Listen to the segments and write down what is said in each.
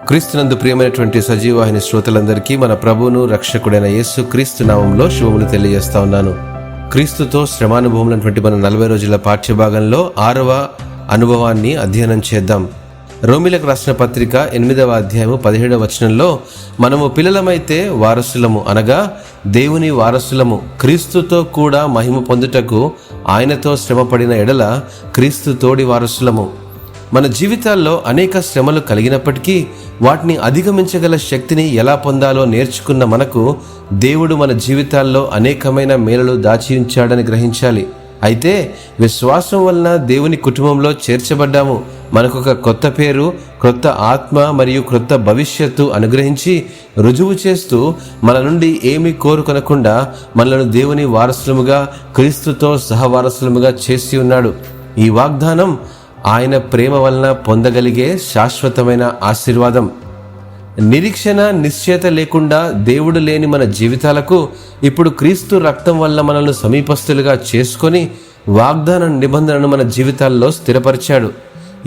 క్రీస్తునందు ప్రియమైనటువంటి సజీవాహిని శ్రోతలందరికీ మన ప్రభువును రక్షకుడైన యేసు క్రీస్తు నామంలో శుభములు తెలియజేస్తా ఉన్నాను. క్రీస్తుతో శ్రమానుభవములైనటువంటి మన 40 రోజుల పాఠ్యభాగంలో 6వ అనుభవాన్ని అధ్యయనం చేద్దాం. రోమిలకు రాసిన పత్రిక 8వ అధ్యాయము 17వ వచనంలో మనము పిల్లలమైతే వారసులము, అనగా దేవుని వారసులము, క్రీస్తుతో కూడా మహిమ పొందుటకు ఆయనతో శ్రమపడిన ఎడల క్రీస్తు తోడి వారసులము. మన జీవితాల్లో అనేక శ్రమలు కలిగినప్పటికీ వాటిని అధిగమించగల శక్తిని ఎలా పొందాలో నేర్చుకున్న మనకు దేవుడు మన జీవితాల్లో అనేకమైన మేలులు దాచి ఉంచాడని గ్రహించాలి. అయితే విశ్వాసం వలన దేవుని కుటుంబంలో చేర్చబడ్డాము. మనకొక కొత్త పేరు, క్రొత్త ఆత్మ మరియు క్రొత్త భవిష్యత్తు అనుగ్రహించి రుజువు చేస్తూ మన నుండి ఏమీ కోరుకొనకుండా మనలను దేవుని వారసులముగా, క్రీస్తుతో సహవారసులముగా చేసి ఉన్నాడు. ఈ వాగ్దానం ఆయన ప్రేమ వలన పొందగలిగే శాశ్వతమైన ఆశీర్వాదం. నిరీక్షణ, నిశ్చయత లేకుండా దేవుడు లేని మన జీవితాలకు ఇప్పుడు క్రీస్తు రక్తం వల్ల మనల్ని సమీపస్తులుగా చేసుకొని వాగ్దాన నిబంధనను మన జీవితాల్లో స్థిరపరిచాడు.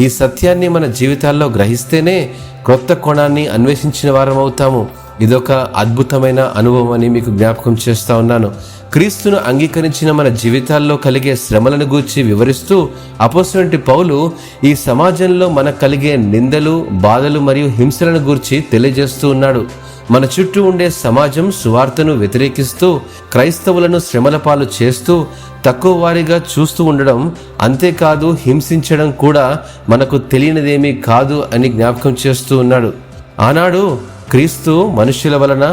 ఈ సత్యాన్ని మన జీవితాల్లో గ్రహిస్తేనే క్రొత్త కోణాన్ని అన్వేషించిన వారం అవుతాము. ఇదొక అద్భుతమైన అనుభవం అని మీకు జ్ఞాపకం చేస్తా ఉన్నాను. క్రీస్తును అంగీకరించిన మన జీవితాల్లో కలిగే శ్రమలను గూర్చి వివరిస్తూ అపోస్తలుడైన పౌలు ఈ సమాజంలో మనకు కలిగే నిందలు, బాధలు మరియు హింసలను గూర్చి తెలియజేస్తూ ఉన్నాడు. మన చుట్టూ ఉండే సమాజం సువార్తను వ్యతిరేకిస్తూ క్రైస్తవులను శ్రమల పాలు చేస్తూ తక్కువ వారిగా చూస్తూ ఉండడం, అంతేకాదు హింసించడం కూడా మనకు తెలియనిదేమీ కాదు అని జ్ఞాపకం చేస్తూ ఉన్నాడు. ఆనాడు క్రీస్తు మనుషుల వలన,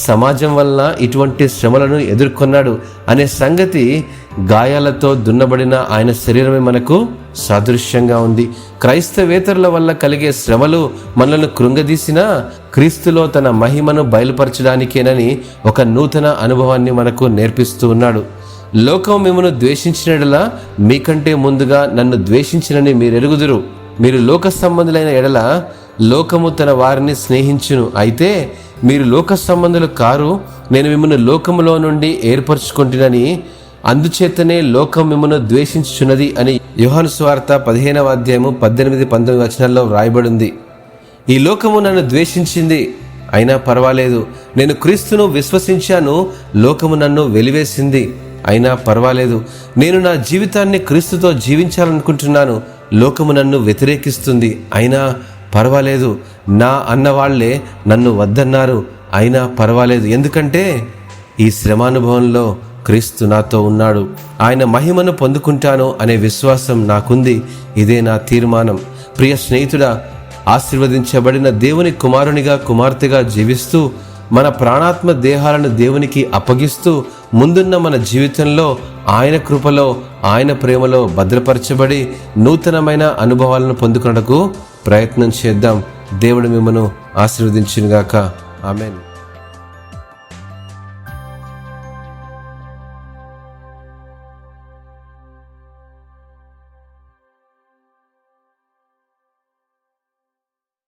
సమాజం వలన ఇటువంటి శ్రమలను ఎదుర్కొన్నాడు అనే సంగతి గాయాలతో దున్నబడిన ఆయన శరీరమే మనకు సాదృశ్యంగా ఉంది. క్రైస్తవేతరుల వల్ల కలిగే శ్రమలు మనల్ని కృంగదీసినా క్రీస్తులో తన మహిమను బయలుపరచడానికేనని ఒక నూతన అనుభవాన్ని మనకు నేర్పిస్తూ ఉన్నాడు. లోకం మిమ్మల్ని ద్వేషించినట్లా మీకంటే ముందుగా నన్ను ద్వేషించినని మీరు ఎరుగుదురు. మీరు లోక సంబంధులైన ఎడల లోకము తన వారిని స్నేహించును. అయితే మీరు లోక సంబంధులు కారు, నేను మిమ్మల్ని లోకములో నుండి ఏర్పరచుకుంటునని, అందుచేతనే లోకం మిమ్మల్ని ద్వేషించుచున్నది అని యోహాను సువార్త 15వ అధ్యాయము 18-19 వచనాల్లో వ్రాయబడింది. ఈ లోకము నన్ను ద్వేషించింది, అయినా పర్వాలేదు. నేను క్రీస్తును విశ్వసించాను, లోకము నన్ను వెలివేసింది, అయినా పర్వాలేదు. నేను నా జీవితాన్ని క్రీస్తుతో జీవించాలనుకుంటున్నాను, లోకము నన్ను వ్యతిరేకిస్తుంది, అయినా పర్వాలేదు. నా అన్నవాళ్లే నన్ను వద్దన్నారు, అయినా పర్వాలేదు. ఎందుకంటే ఈ శ్రమానుభవంలో క్రీస్తు నాతో ఉన్నాడు, ఆయన మహిమను పొందుకుంటాను అనే విశ్వాసం నాకుంది. ఇదే నా తీర్మానం. ప్రియ స్నేహితుడా, ఆశీర్వదించబడిన దేవుని కుమారునిగా, కుమార్తెగా జీవిస్తూ మన ప్రాణాత్మ దేహాలను దేవునికి అప్పగిస్తూ ముందున్న మన జీవితంలో ఆయన కృపలో, ఆయన ప్రేమలో భద్రపరచబడి నూతనమైన అనుభవాలను పొందుకున్నటకు ప్రయత్నం చేద్దాం. దేవుడు మిమ్మల్ని ఆశీర్వదించునుగాక. ఆమేన్.